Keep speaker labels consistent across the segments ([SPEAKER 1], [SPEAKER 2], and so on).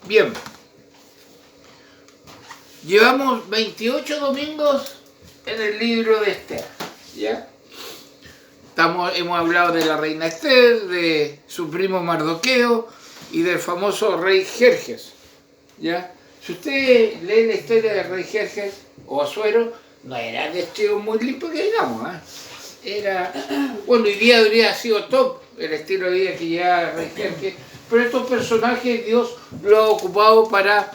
[SPEAKER 1] Bien, llevamos 28 domingos en el libro de Esther, ¿ya? Hemos hablado de la reina Esther, de su primo Mardoqueo y del famoso rey Jerjes, ¿ya? Si usted lee la historia del rey Jerjes o Asuero, no era de estilo muy limpio que digamos, ¿eh? Era, bueno, hoy día habría sido top el estilo de vida que llevaba el rey Jerjes, pero estos personajes Dios lo ha ocupado para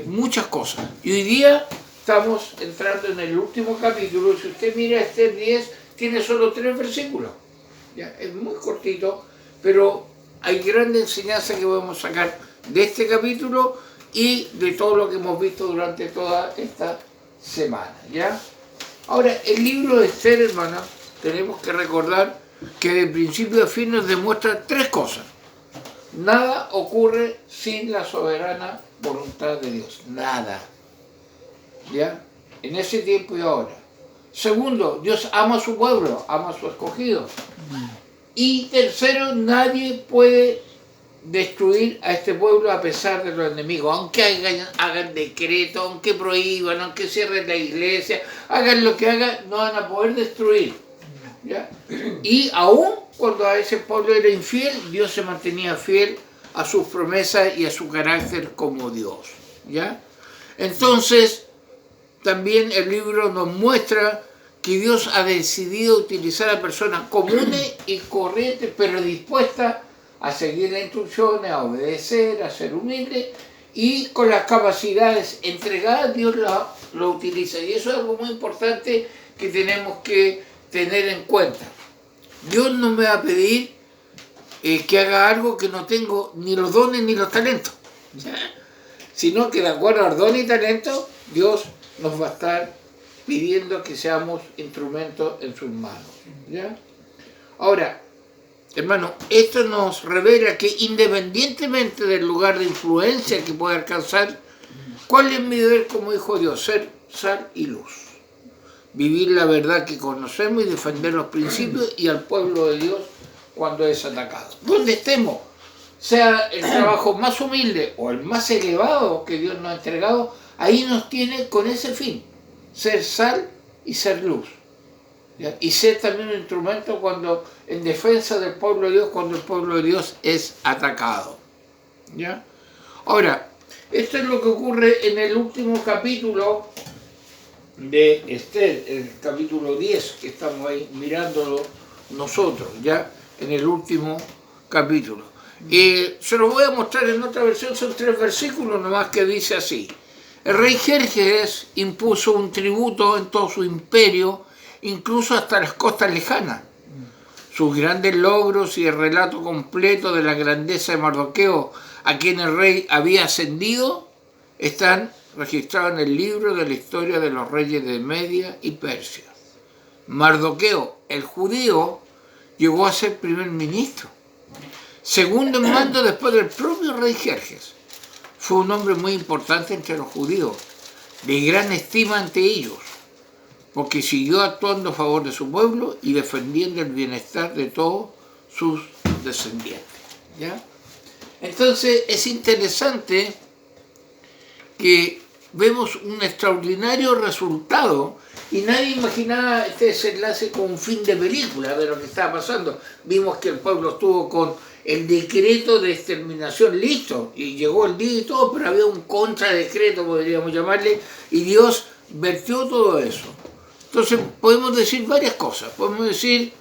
[SPEAKER 1] muchas cosas. Y hoy día estamos entrando en el último capítulo. Si usted mira Esther 10, tiene solo 3 versículos. ¿Ya? Es muy cortito, pero hay grande enseñanza que podemos sacar de este capítulo y de todo lo que hemos visto durante toda esta semana, ¿ya? Ahora, el libro de Esther, hermana, tenemos que recordar que de principio a fin nos demuestra 3 cosas. Nada ocurre sin la soberana voluntad de Dios. Nada. ¿Ya? En ese tiempo y ahora. Segundo, Dios ama a su pueblo, ama a su escogido. Y tercero, nadie puede destruir a este pueblo a pesar de los enemigos. Aunque hagan decreto, aunque prohíban, aunque cierren la iglesia, hagan lo que hagan, no van a poder destruir. ¿Ya? Y aún cuando a ese pueblo era infiel, Dios se mantenía fiel a sus promesas y a su carácter como Dios. ¿Ya? Entonces, también el libro nos muestra que Dios ha decidido utilizar a personas comunes y corrientes, pero dispuestas a seguir las instrucciones, a obedecer, a ser humildes, y con las capacidades entregadas Dios lo utiliza. Y eso es algo muy importante que tenemos que tener en cuenta. Dios no me va a pedir que haga algo que no tengo ni los dones ni los talentos, ¿ya? Sino que de acuerdo a los dones y talentos, Dios nos va a estar pidiendo que seamos instrumentos en sus manos, ¿ya? Ahora, hermano, esto nos revela que independientemente del lugar de influencia que pueda alcanzar, ¿cuál es mi deber como hijo de Dios? Ser sal y luz. Vivir la verdad que conocemos y defender los principios y al pueblo de Dios cuando es atacado. Donde estemos, sea el trabajo más humilde o el más elevado que Dios nos ha entregado, ahí nos tiene con ese fin, ser sal y ser luz. ¿Ya? Y ser también un instrumento cuando en defensa del pueblo de Dios, cuando el pueblo de Dios es atacado. ¿Ya? Ahora, esto es lo que ocurre en el último capítulo de Esther, el capítulo 10, que estamos ahí mirándolo nosotros, ya en el último capítulo. Se los voy a mostrar en otra versión, son 3 versículos nomás que dice así. El rey Jerjes impuso un tributo en todo su imperio, incluso hasta las costas lejanas. Sus grandes logros y el relato completo de la grandeza de Mardoqueo, a quien el rey había ascendido, están registrados en el libro de la historia de los reyes de Media y Persia. Mardoqueo, el judío, llegó a ser primer ministro, segundo en mando después del propio rey Jerjes. Fue un hombre muy importante entre los judíos, de gran estima ante ellos, porque siguió actuando a favor de su pueblo y defendiendo el bienestar de todos sus descendientes. ¿Ya? Entonces es interesante que vemos un extraordinario resultado y nadie imaginaba este desenlace con un fin de película de lo que estaba pasando. Vimos que el pueblo estuvo con el decreto de exterminación listo y llegó el día y todo, pero había un contradecreto, podríamos llamarle, y Dios vertió todo eso. Entonces podemos decir varias cosas. Podemos decir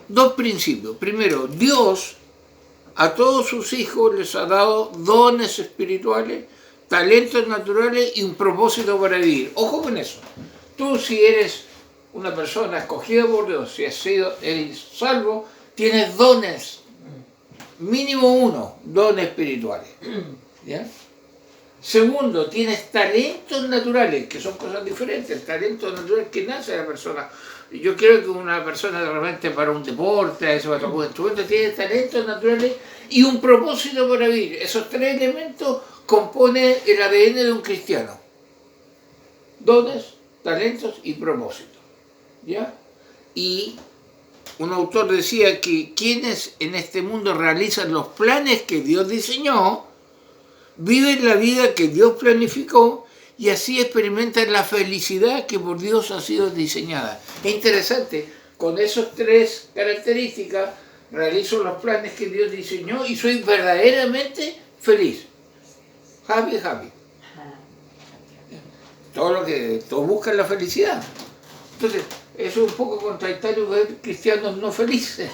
[SPEAKER 1] 2 principios. Primero, Dios a todos sus hijos les ha dado dones espirituales, talentos naturales y un propósito para vivir. Ojo con eso. Tú, si eres una persona escogida por Dios, si eres salvo, tienes dones, mínimo 1, dones espirituales. ¿Ya? Segundo, tienes talentos naturales, que son cosas diferentes. Talentos naturales que nace de la persona. Yo creo que una persona de repente para un deporte, a eso va a tocar un instrumento, tiene talentos naturales y un propósito para vivir. Esos 3 elementos componen el ADN de un cristiano. Dones, talentos y propósito. ¿Ya? Y un autor decía que quienes en este mundo realizan los planes que Dios diseñó viven la vida que Dios planificó y así experimentan la felicidad que por Dios ha sido diseñada. Es interesante, con esas tres características realizo los planes que Dios diseñó y soy verdaderamente feliz. Happy, happy. Todos buscan la felicidad. Entonces, eso es un poco contradictorio ver cristianos no felices.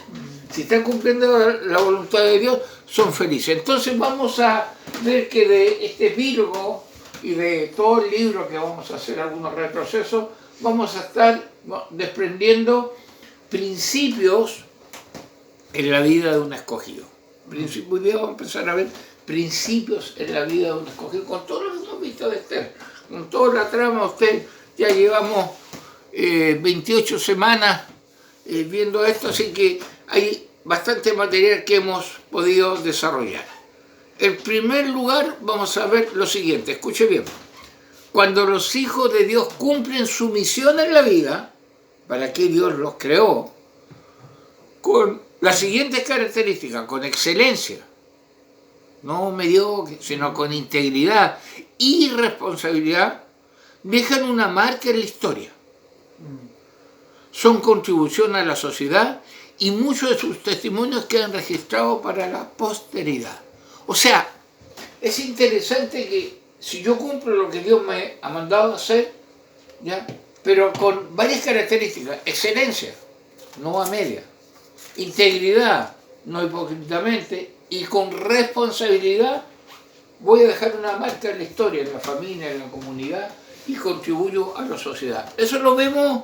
[SPEAKER 1] Si están cumpliendo la voluntad de Dios, son felices. Entonces vamos a ver que de este epílogo y de todo el libro, que vamos a hacer algunos retrocesos, vamos a estar desprendiendo principios en la vida de un escogido. Hoy día vamos a empezar a ver principios en la vida de un escogido, con todo lo que hemos visto de Esther, con toda la trama. Usted ya llevamos 28 semanas viendo esto, así que hay bastante material que hemos podido desarrollar. En primer lugar, vamos a ver lo siguiente, escuche bien. Cuando los hijos de Dios cumplen su misión en la vida, para que Dios los creó, con las siguientes características: con excelencia, no mediocre, sino con integridad y responsabilidad, dejan una marca en la historia. Son contribución a la sociedad y muchos de sus testimonios quedan registrados para la posteridad. O sea, es interesante que si yo cumplo lo que Dios me ha mandado a hacer, ¿ya? Pero con varias características: excelencia, no a media; integridad, no hipócritamente; y con responsabilidad, voy a dejar una marca en la historia, en la familia, en la comunidad, y contribuyo a la sociedad. Eso lo vemos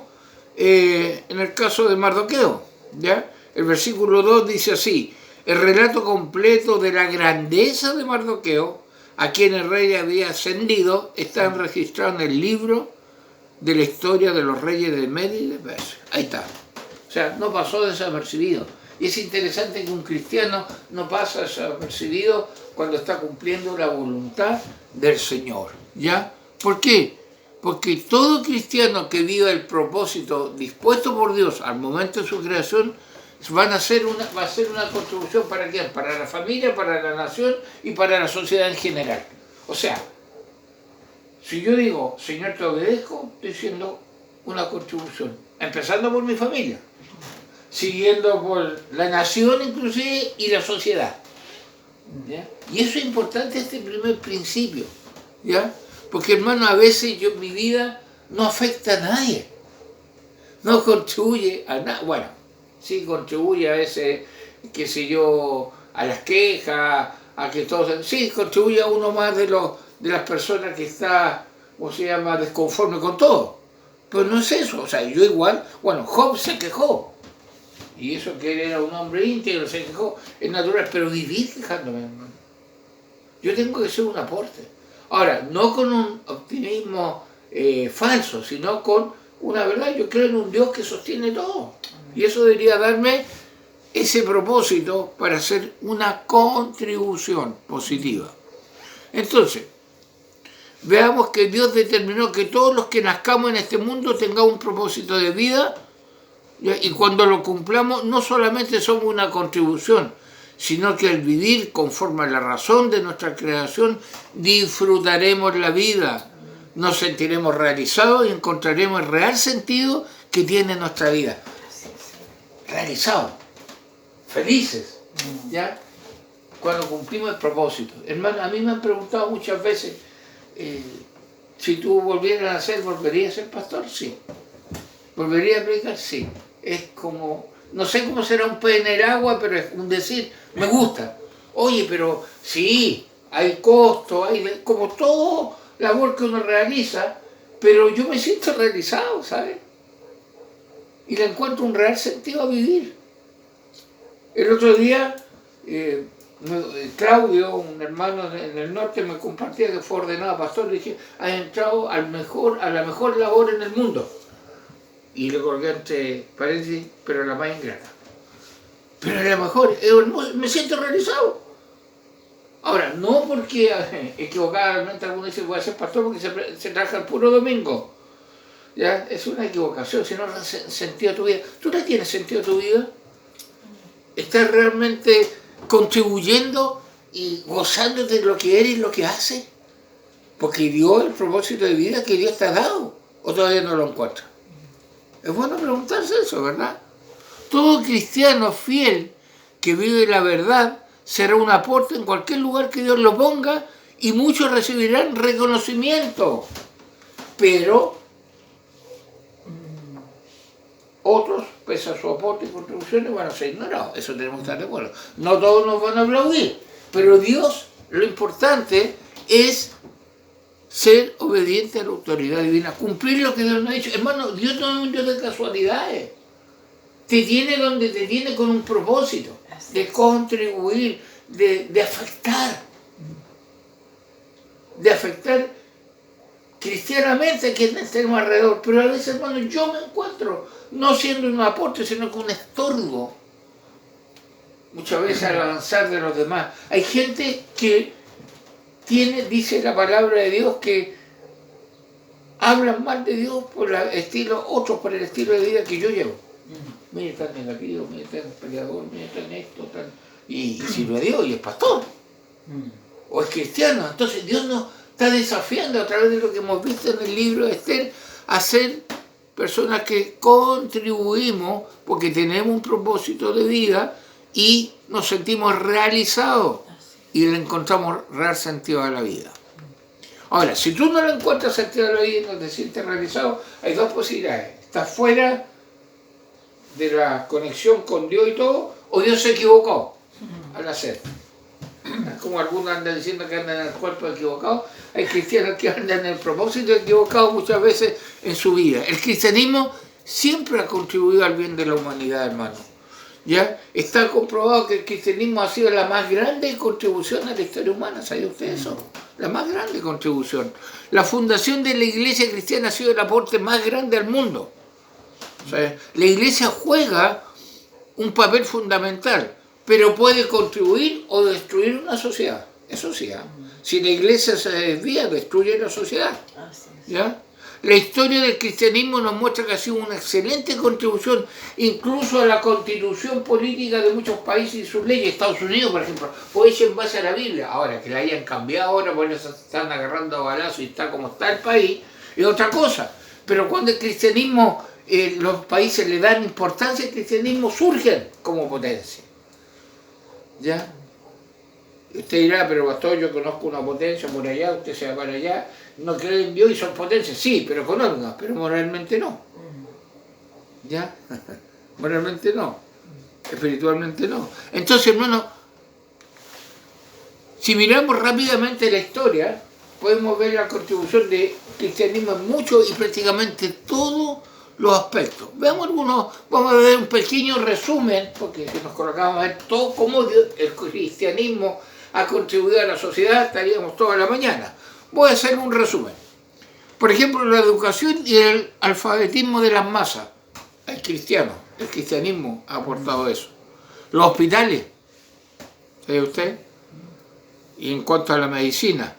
[SPEAKER 1] en el caso de Mardoqueo, ¿ya? El versículo 2 dice así: el relato completo de la grandeza de Mardoqueo, a quien el rey había ascendido, está registrado en el libro de la historia de los reyes de Media y de Persia. Ahí está. O sea, no pasó desapercibido. Y es interesante que un cristiano no pasa desapercibido cuando está cumpliendo la voluntad del Señor, ¿ya? ¿Por qué? Porque todo cristiano que viva el propósito dispuesto por Dios al momento de su creación va a ser una contribución para quién, para la familia, para la nación y para la sociedad en general. O sea, si yo digo, Señor, te obedezco, estoy haciendo una contribución, empezando por mi familia, siguiendo por la nación inclusive y la sociedad, ¿ya? Y eso es importante, este primer principio, ¿ya? Porque, hermano, a veces mi vida no afecta a nadie, no contribuye a nada. Bueno, sí contribuye a veces, qué sé yo, a las quejas, a que todos... Sí, contribuye a uno más de las personas que está, ¿cómo se llama?, desconforme con todo. Pero no es eso. O sea, yo igual... Bueno, Job se quejó. Y eso que él era un hombre íntegro, se quejó. Es natural, pero vivir quejándome, hermano. Yo tengo que ser un aporte. Ahora, no con un optimismo falso, sino con una verdad. Yo creo en un Dios que sostiene todo. Y eso debería darme ese propósito para hacer una contribución positiva. Entonces, veamos que Dios determinó que todos los que nazcamos en este mundo tengamos un propósito de vida, y cuando lo cumplamos no solamente somos una contribución, sino que al vivir conforme a la razón de nuestra creación disfrutaremos la vida, nos sentiremos realizados y encontraremos el real sentido que tiene nuestra vida. Realizados, felices, ¿ya? Cuando cumplimos el propósito. Hermano, a mí me han preguntado muchas veces, si tú volvieras a ser, ¿volverías a ser pastor? Sí. ¿Volvería a predicar? Sí. Es como, no sé cómo será un pez en el agua, pero es un decir, me gusta. Oye, pero sí, hay costo, hay como todo labor que uno realiza, pero yo me siento realizado, ¿sabes? Y le encuentro un real sentido a vivir. El otro día, Claudio, un hermano en el norte, me compartía que fue ordenado pastor. Le dije, has entrado a la mejor labor en el mundo. Y le colgué entre paréntesis, pero la más ingrata. Pero era mejor, me siento realizado. Ahora, no porque equivocadamente algunos dicen voy a ser pastor porque se trabaja el puro domingo. ¿Ya? Es una equivocación, si no sentido tu vida. ¿Tú no tienes sentido tu vida? ¿Estás realmente contribuyendo y gozándote de lo que eres y lo que haces? Porque Dios, el propósito de vida que Dios te ha dado, o todavía no lo encuentras. Es bueno preguntarse eso, ¿verdad? Todo cristiano fiel que vive la verdad será un aporte en cualquier lugar que Dios lo ponga y muchos recibirán reconocimiento. Pero otros, pese a su aporte y contribuciones, van a ser ignorados. Eso tenemos que estar de acuerdo. No todos nos van a aplaudir, pero Dios, lo importante es ser obediente a la autoridad divina, cumplir lo que Dios nos ha dicho. Hermano, Dios no es un Dios de casualidades. Te tiene donde te tiene con un propósito, de contribuir, de afectar. De afectar cristianamente a quienes tenemos alrededor. Pero a veces, hermano, yo me encuentro no siendo un aporte, sino que un estorbo. Muchas veces al avanzar de los demás. Hay gente que dice la palabra de Dios, que hablan mal de Dios por el estilo, otros por el estilo de vida que yo llevo. Mire, tan negativo, mire, tan peleador, mire, tan esto, tan... Y sirve a Dios y es pastor. O es cristiano. Entonces Dios nos está desafiando a través de lo que hemos visto en el libro de Esther a ser personas que contribuimos porque tenemos un propósito de vida y nos sentimos realizados y le encontramos real sentido a la vida. Ahora, si tú no le encuentras sentido a la vida y no te sientes realizado, hay dos posibilidades. Estás fuera de la conexión con Dios y todo, o Dios se equivocó al hacer. Como algunos andan diciendo que andan en el cuerpo equivocado, hay cristianos que andan en el propósito equivocado muchas veces en su vida. El cristianismo siempre ha contribuido al bien de la humanidad, hermano. ¿Ya? Está comprobado que el cristianismo ha sido la más grande contribución a la historia humana. ¿Sabe usted eso? La más grande contribución. La fundación de la iglesia cristiana ha sido el aporte más grande al mundo. O sea, la iglesia juega un papel fundamental, pero puede contribuir o destruir una sociedad. Eso sí, ¿eh? Si la iglesia se desvía, destruye la sociedad. ¿Ya? La historia del cristianismo nos muestra que ha sido una excelente contribución incluso a la constitución política de muchos países y sus leyes. Estados Unidos, por ejemplo, fue hecha en base a la Biblia. Ahora, que la hayan cambiado ahora, por eso se están agarrando a balazos y está como está el país, es otra cosa. Pero cuando el cristianismo, los países le dan importancia, el cristianismo surge como potencia. ¿Ya? Usted dirá, pero pastor, yo conozco una potencia por allá, usted se va para allá, no cree en Dios y son potencias, sí, pero económicas, pero moralmente no. ¿Ya? Moralmente no, espiritualmente no. Entonces, hermano, si miramos rápidamente la historia, podemos ver la contribución del cristianismo en muchos y prácticamente todos los aspectos. Veamos algunos, vamos a ver un pequeño resumen, porque si nos colocamos a ver todo cómo el cristianismo ha contribuido a la sociedad, estaríamos toda la mañana. Voy a hacer un resumen. Por ejemplo, la educación y el alfabetismo de las masas. El cristianismo ha aportado eso. Los hospitales, ¿sabe usted? Y en cuanto a la medicina,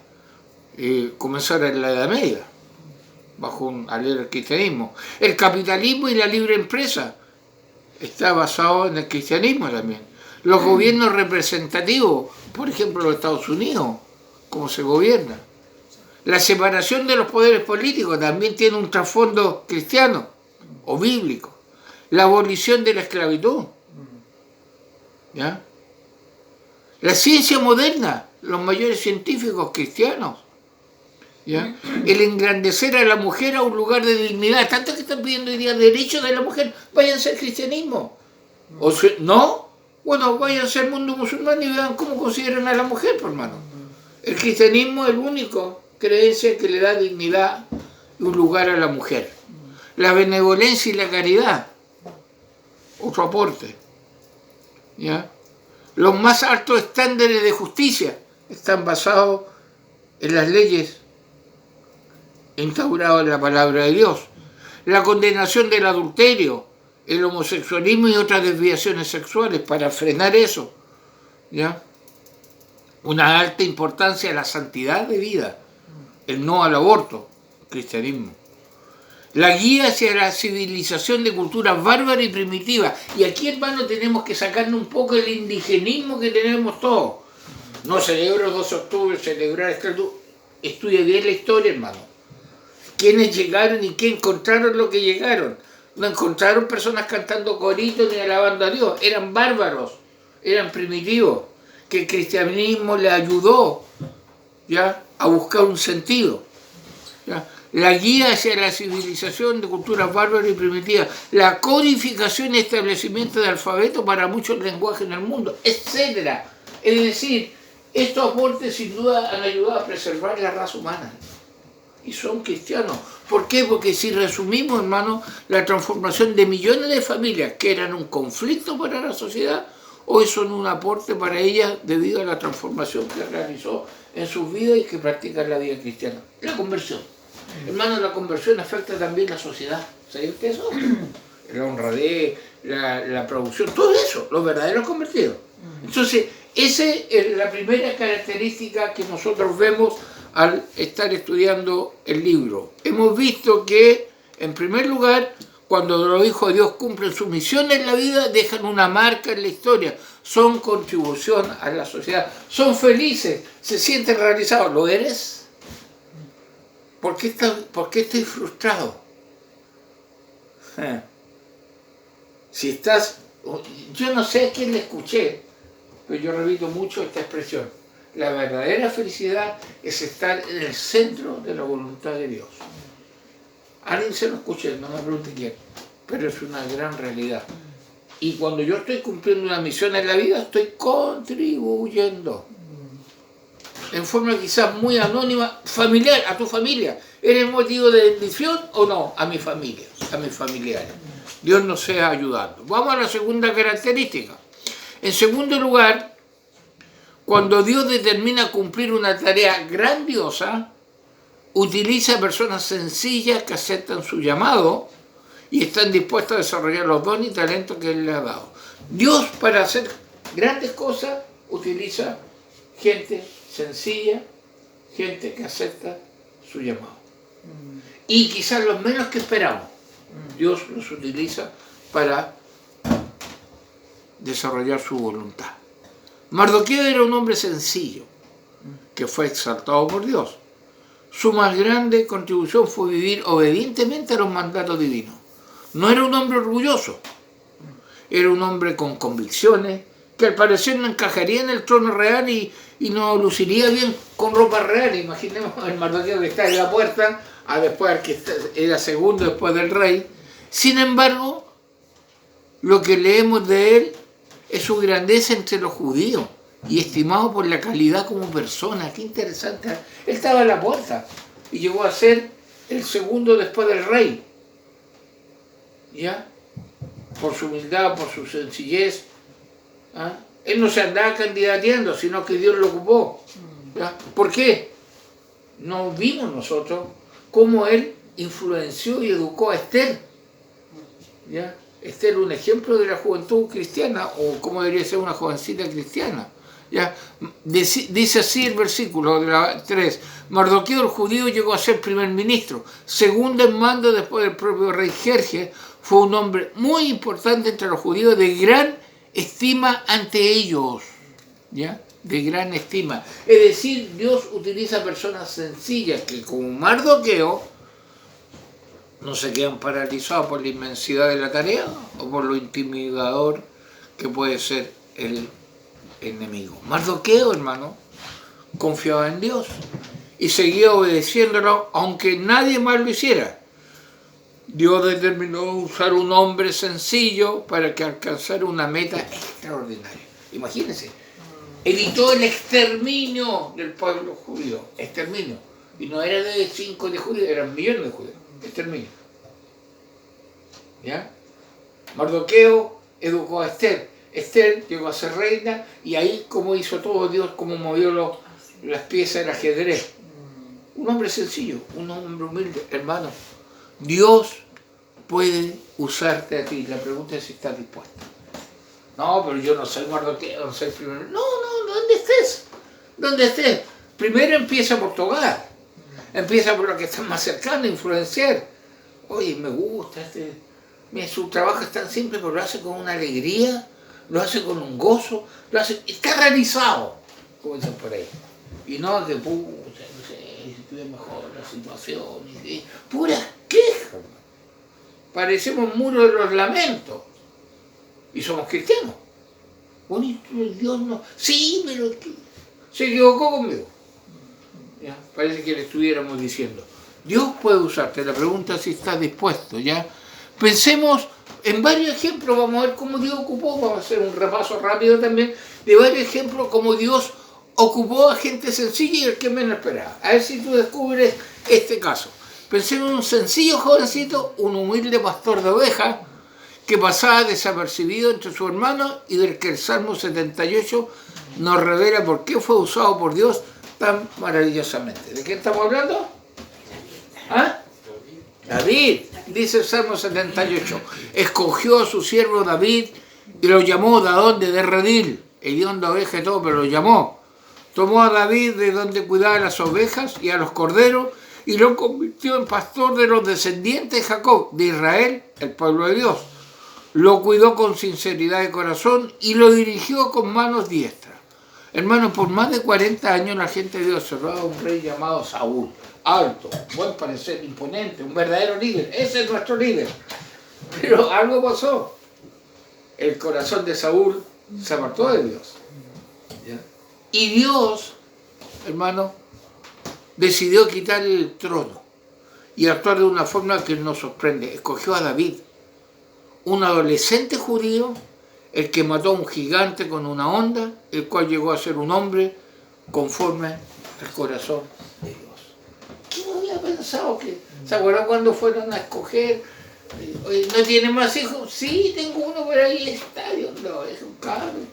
[SPEAKER 1] comenzaron en la Edad Media, al leer el cristianismo. El capitalismo y la libre empresa está basado en el cristianismo también. Los gobiernos representativos, por ejemplo los Estados Unidos, cómo se gobierna. La separación de los poderes políticos también tiene un trasfondo cristiano o bíblico. La abolición de la esclavitud. ¿Ya? La ciencia moderna, los mayores científicos cristianos. ¿Ya? El engrandecer a la mujer a un lugar de dignidad. Tanto que están pidiendo hoy día derechos de la mujer, váyanse al cristianismo. O sea, ¿no? Bueno, váyanse al mundo musulmán y vean cómo consideran a la mujer, por hermano. El cristianismo es el único creencia que le da dignidad y un lugar a la mujer. La benevolencia y la caridad, otro aporte. ¿Ya? Los más altos estándares de justicia están basados en las leyes instauradas en la palabra de Dios. La condenación del adulterio, el homosexualismo y otras desviaciones sexuales para frenar eso. ¿Ya? Una alta importancia a la santidad de vida, el no al aborto, cristianismo. La guía hacia la civilización de culturas bárbaras y primitivas. Y aquí, hermano, tenemos que sacarnos un poco el indigenismo que tenemos todos. No celebro 2 de octubre, celebrar estudia bien la historia, hermano. ¿Quiénes llegaron y qué encontraron lo que llegaron? No encontraron personas cantando coritos ni alabando a Dios, eran bárbaros, eran primitivos, que el cristianismo le ayudó, ¿ya?, a buscar un sentido, ¿ya? La guía hacia la civilización de culturas bárbaras y primitivas, la codificación y establecimiento de alfabeto para muchos lenguajes en el mundo, etc. Es decir, estos aportes sin duda han ayudado a preservar la raza humana. Y son cristianos. ¿Por qué? Porque si resumimos, hermano, la transformación de millones de familias que eran un conflicto para la sociedad, hoy son un aporte para ellas debido a la transformación que realizó en sus vidas y que practican la vida cristiana. La conversión. Hermano, la conversión afecta también la sociedad. ¿Sabía usted eso? La honradez, la producción, todo eso, los verdaderos convertidos. Entonces, esa es la primera característica que nosotros vemos al estar estudiando el libro. Hemos visto que, en primer lugar, cuando los hijos de Dios cumplen su misión en la vida, dejan una marca en la historia, son contribución a la sociedad, son felices, se sienten realizados. ¿Lo eres? ¿Por qué estoy frustrado? Si estás... Yo no sé a quién le escuché, pero yo repito mucho esta expresión. La verdadera felicidad es estar en el centro de la voluntad de Dios. Alguien se lo escuché, no me pregunte quién, pero es una gran realidad. Y cuando yo estoy cumpliendo una misión en la vida, estoy contribuyendo. En forma quizás muy anónima, familiar, a tu familia. ¿Eres motivo de bendición o no? A mi familia, a mis familiares. Dios nos sea ayudando. Vamos a la segunda característica. En segundo lugar, cuando Dios determina cumplir una tarea grandiosa, utiliza personas sencillas que aceptan su llamado y están dispuestas a desarrollar los dones y talentos que Él les ha dado. Dios, para hacer grandes cosas, utiliza gente sencilla, gente que acepta su llamado. Y quizás los menos que esperamos, Dios los utiliza para desarrollar su voluntad. Mardoqueo era un hombre sencillo, que fue exaltado por Dios. Su más grande contribución fue vivir obedientemente a los mandatos divinos. No era un hombre orgulloso, era un hombre con convicciones, que al parecer no encajaría en el trono real y no luciría bien con ropa real. Imaginemos el Mardoqueo que está en la puerta, a después que era segundo después del rey. Sin embargo, lo que leemos de él es su grandeza entre los judíos y estimado por la calidad como persona. Qué interesante. Él estaba en la puerta y llegó a ser el segundo después del rey. ¿Ya? Por su humildad, por su sencillez. ¿Ah? Él no se andaba candidateando, sino que Dios lo ocupó. ¿Ya? ¿Por qué? No vimos nosotros cómo él influenció y educó a Esther. ¿Ya? Esther, un ejemplo de la juventud cristiana, o cómo debería ser una jovencita cristiana. ¿Ya? Dice así el versículo 3. Mardoqueo el judío llegó a ser primer ministro, segundo en mando después del propio rey Jerjes. Fue un hombre muy importante entre los judíos, de gran estima ante ellos. ¿Ya? De gran estima. Es decir, Dios utiliza personas sencillas que, como Mardoqueo, no se quedan paralizados por la inmensidad de la tarea o por lo intimidador que puede ser el enemigo. Mardoqueo, hermano, confiaba en Dios y seguía obedeciéndolo aunque nadie más lo hiciera. Dios determinó usar un hombre sencillo para que alcanzara una meta extraordinaria. Imagínense, evitó el exterminio del pueblo judío. Exterminio. Y no era de 5 de judíos, eran millones de judíos. Exterminio. ¿Ya? Mardoqueo educó a Esther. Esther llegó a ser reina y ahí como hizo todo Dios, como movió las piezas del ajedrez. Un hombre sencillo, un hombre humilde. Hermano, Dios puede usarte a ti. La pregunta es si estás dispuesto. No, pero yo no soy Mardoqueo, no soy primero. No, ¿dónde estés? ¿Dónde estés? Primero empieza por tu hogar. Empieza por lo que está más cercano, influenciar. Oye, me gusta mira, su trabajo es tan simple, pero lo hace con una alegría, lo hace con un gozo, está realizado. como dicen por ahí. Y no que, pucha, no sé, si tuviera mejor la situación, puras quejas. Parecemos muros de los lamentos. Y somos cristianos. Bonito, Dios no. Sí, pero se equivocó conmigo. ¿Ya? Parece que le estuviéramos diciendo. Dios puede usarte. La pregunta es si estás dispuesto. ¿Ya? Pensemos en varios ejemplos. Vamos a ver cómo Dios ocupó. Vamos a hacer un repaso rápido también de varios ejemplos cómo Dios ocupó a gente sencilla y el que menos esperaba. A ver si tú descubres este caso. Pensemos en un sencillo jovencito, un humilde pastor de ovejas, que pasaba desapercibido entre sus hermanos y del que el Salmo 78 nos revela por qué fue usado por Dios tan maravillosamente. ¿De qué estamos hablando? ¿Ah? David, dice el Salmo 78, escogió a su siervo David y lo llamó de dónde, de redil, hedionda oveja y todo, pero lo llamó. Tomó a David de donde cuidaba las ovejas y a los corderos y lo convirtió en pastor de los descendientes de Jacob, de Israel, el pueblo de Dios. Lo cuidó con sinceridad de corazón y lo dirigió con manos diestras. Hermanos, por más de 40 años la gente había observado a un rey llamado Saúl. Alto, buen parecer, imponente, un verdadero líder. Ese es nuestro líder. Pero algo pasó. El corazón de Saúl se apartó de Dios. ¿Ya? Y Dios, hermano, decidió quitarle el trono y actuar de una forma que nos sorprende. Escogió a David, un adolescente judío, el que mató a un gigante con una honda, el cual llegó a ser un hombre conforme al corazón de Dios. ¿Quién había pensado que? ¿Se acuerdan cuando fueron a escoger? ¿No tiene más hijos? Sí, tengo uno, pero ahí está. Dios, no, es un cabrón.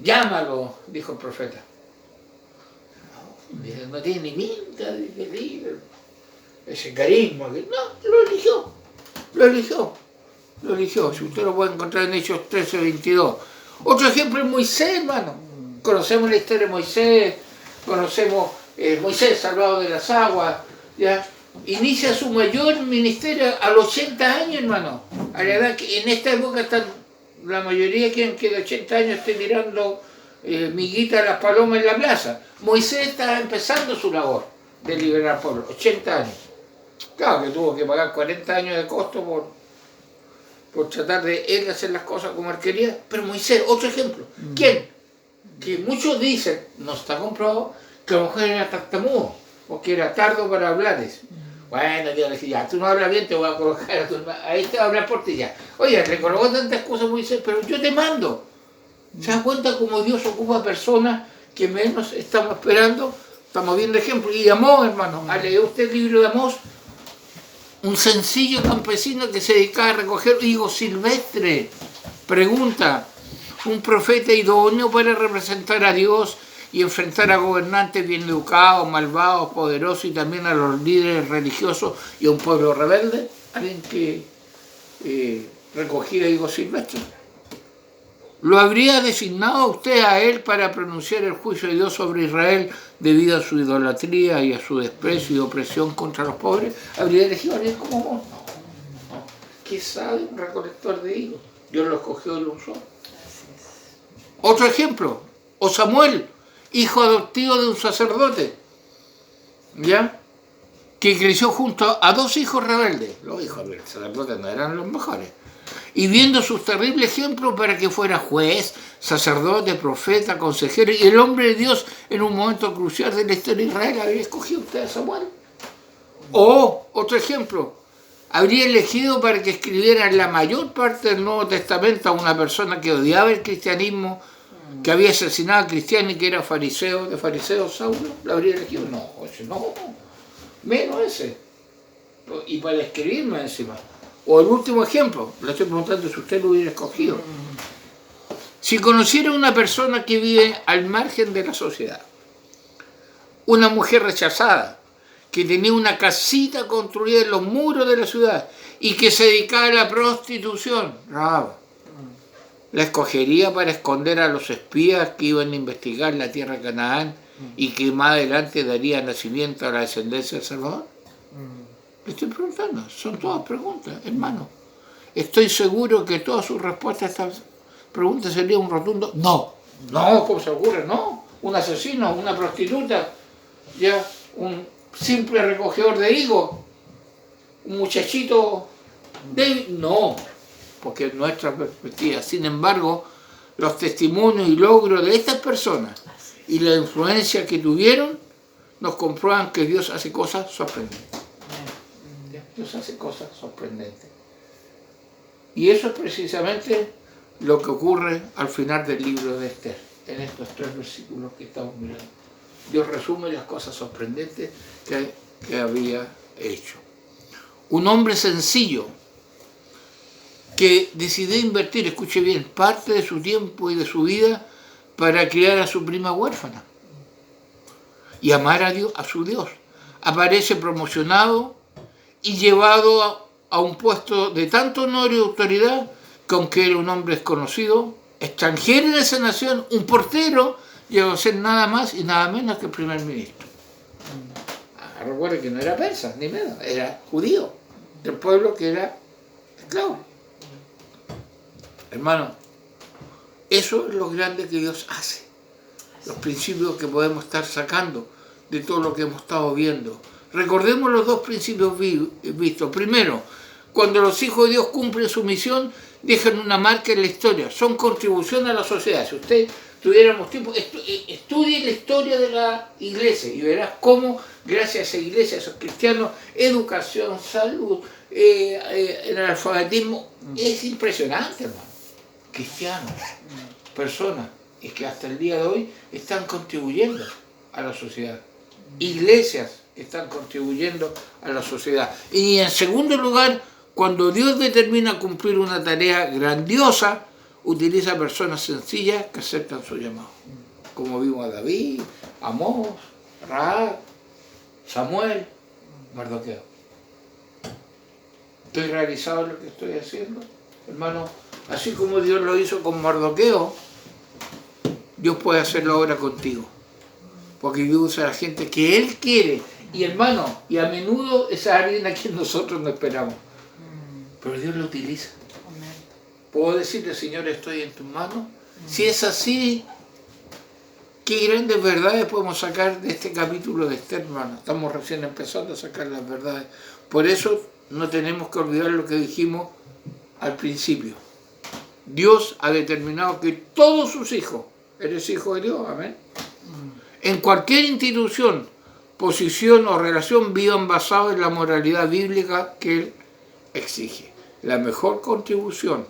[SPEAKER 1] Llámalo, dijo el profeta. No, no tiene ni pinta de líder. Ese carisma. No, lo eligió. Lo eligió. Lo eligió. Si usted lo puede encontrar en Hechos 13:22. Otro ejemplo es Moisés, hermano. Conocemos la historia de Moisés. Conocemos Moisés salvado de las aguas. ¿Ya? Inicia su mayor ministerio a los 80 años, hermano. A la edad que en esta época están, la mayoría quieren que de 80 años esté tirando miguita a las palomas en la plaza. Moisés estaba empezando su labor de liberar al pueblo, 80 años. Claro que tuvo que pagar 40 años de costo por tratar de él hacer las cosas como él quería. Pero Moisés, otro ejemplo. ¿Quién? Que muchos dicen, no está comprobado, que a lo mejor era tartamudo, porque era tardo para hablar. Bueno, Dios le dije, ya, tú no hablas bien, te voy a colocar a tu hermano. Ahí te va a hablar por ti ya. Oye, le colocó tantas cosas a Moisés, pero yo te mando. ¿Se dan cuenta cómo Dios ocupa a personas que menos estamos esperando? Estamos viendo ejemplos. Y Amós, hermano, ¿leyó usted el libro de Amós? Un sencillo campesino que se dedicaba a recoger higos silvestres. Pregunta, ¿un profeta idóneo para representar a Dios y enfrentar a gobernantes bien educados, malvados, poderosos y también a los líderes religiosos y a un pueblo rebelde? ¿Alguien que recogía higos silvestres? ¿Lo habría designado usted a él para pronunciar el juicio de Dios sobre Israel debido a su idolatría y a su desprecio y opresión contra los pobres? ¿Habría elegido a alguien como vos? No. ¿Qué sabe un recolector de higos? Dios lo escogió y lo usó. Otro ejemplo, o Samuel, hijo adoptivo de un sacerdote, ¿ya? Que creció junto a dos hijos rebeldes. Los hijos del sacerdote no eran los mejores. Y viendo sus terribles ejemplos para que fuera juez, sacerdote, profeta, consejero y el hombre de Dios en un momento crucial de la historia de Israel, ¿habría escogido usted a Samuel? O, otro ejemplo, habría elegido para que escribiera la mayor parte del Nuevo Testamento a una persona que odiaba el cristianismo, que había asesinado a cristianos y que era fariseo, de fariseos, Saulo. ¿Lo habría elegido? No, menos ese. Y para escribirme encima. O el último ejemplo, le estoy preguntando si usted lo hubiera escogido. Si conociera una persona que vive al margen de la sociedad, una mujer rechazada, que tenía una casita construida en los muros de la ciudad y que se dedicaba a la prostitución, Rahab, ¿la escogería para esconder a los espías que iban a investigar la tierra de Canaán y que más adelante daría nacimiento a la descendencia del Salvador? Le estoy preguntando, son todas preguntas, hermano. Estoy seguro que todas sus respuestas a estas preguntas serían un rotundo no. No, ¿cómo se ocurre? No. un asesino, una prostituta, ya, un simple recogedor de higos, un muchachito débil. No, porque es nuestra perspectiva. Sin embargo, los testimonios y logros de estas personas y la influencia que tuvieron nos comprueban que Dios hace cosas sorprendentes. Dios hace cosas sorprendentes. Y eso es precisamente lo que ocurre al final del libro de Esther, en estos 3 versículos que estamos mirando. Dios resume las cosas sorprendentes que había hecho. Un hombre sencillo que decidió invertir, escuche bien, parte de su tiempo y de su vida para criar a su prima huérfana y amar a Dios, a su Dios. Aparece promocionado y llevado a un puesto de tanto honor y autoridad que, aunque era un hombre desconocido, extranjero en esa nación, un portero, llegó a ser nada más y nada menos que el primer ministro. Recuerde que no era persa, ni menos, era judío, del pueblo que era esclavo. Hermano, eso es lo grande que Dios hace. Los principios que podemos estar sacando de todo lo que hemos estado viendo. Recordemos los 2 principios vistos. Primero, cuando los hijos de Dios cumplen su misión, dejan una marca en la historia. Son contribución a la sociedad. Si usted tuviéramos tiempo, estudie la historia de la iglesia y verás cómo, gracias a esa iglesia, a esos cristianos, educación, salud, el alfabetismo, es impresionante, hermano. Cristianos, personas, y que hasta el día de hoy están contribuyendo a la sociedad. Iglesias que están contribuyendo a la sociedad. Y en segundo lugar, cuando Dios determina cumplir una tarea grandiosa, utiliza personas sencillas que aceptan su llamado. Como vimos a David, Amós, Rahab, Samuel, Mardoqueo. ¿Estoy realizado en lo que estoy haciendo? Hermano, así como Dios lo hizo con Mardoqueo, Dios puede hacerlo ahora contigo. Porque Dios usa a la gente que Él quiere. Y hermano, y a menudo es alguien a quien nosotros no esperamos. Pero Dios lo utiliza. ¿Puedo decirle, Señor, estoy en tus manos? Si es así, qué grandes verdades podemos sacar de este capítulo de Esther, hermano. Estamos recién empezando a sacar las verdades. Por eso no tenemos que olvidar lo que dijimos al principio. Dios ha determinado que todos sus hijos, eres hijo de Dios, amén, en cualquier institución, posición o relación vivan basados en la moralidad bíblica que Él exige. La mejor contribución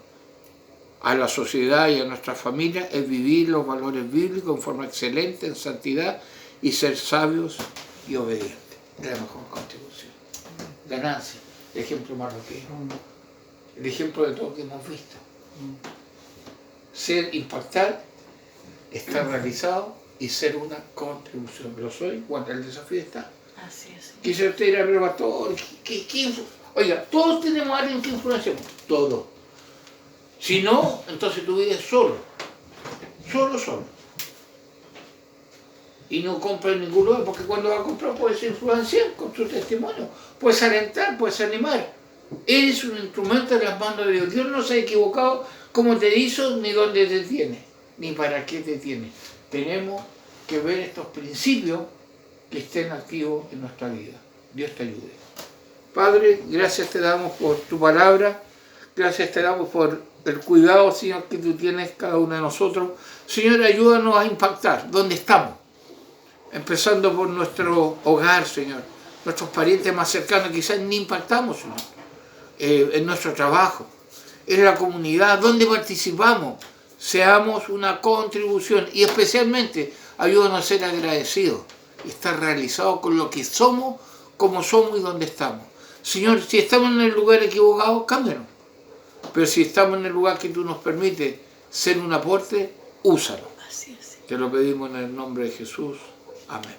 [SPEAKER 1] a la sociedad y a nuestra familia es vivir los valores bíblicos en forma excelente, en santidad y ser sabios y obedientes. Es la mejor contribución. Ganancia, el ejemplo marroquí, el ejemplo de todo lo que hemos visto. Ser, impactar, estar realizado y ser una contribución. Lo soy, cuando el desafío está.
[SPEAKER 2] Así es.
[SPEAKER 1] Quise usted ir a ver pastor, oiga, todos tenemos a alguien que influenciamos, todos. Si no, entonces tu vida es solo. Solo. Y no compra en ningún lugar, porque cuando va a comprar puedes influenciar con tu testimonio, puedes alentar, puedes animar. Eres un instrumento en las manos de Dios. Dios no se ha equivocado cómo te hizo, ni dónde te tiene, ni para qué te tiene. Tenemos que ver estos principios que estén activos en nuestra vida. Dios te ayude. Padre, gracias te damos por tu palabra, gracias te damos por el cuidado, Señor, que tú tienes cada uno de nosotros. Señor, ayúdanos a impactar donde estamos, empezando por nuestro hogar, Señor, nuestros parientes más cercanos, quizás ni impactamos, Señor, en nuestro trabajo, en la comunidad, donde participamos, seamos una contribución y especialmente ayúdanos a ser agradecidos y estar realizados con lo que somos, como somos y donde estamos. Señor, si estamos en el lugar equivocado, cámbianos. Pero si estamos en el lugar que tú nos permites ser un aporte, úsalo.
[SPEAKER 2] Así es.
[SPEAKER 1] Te lo pedimos en el nombre de Jesús. Amén.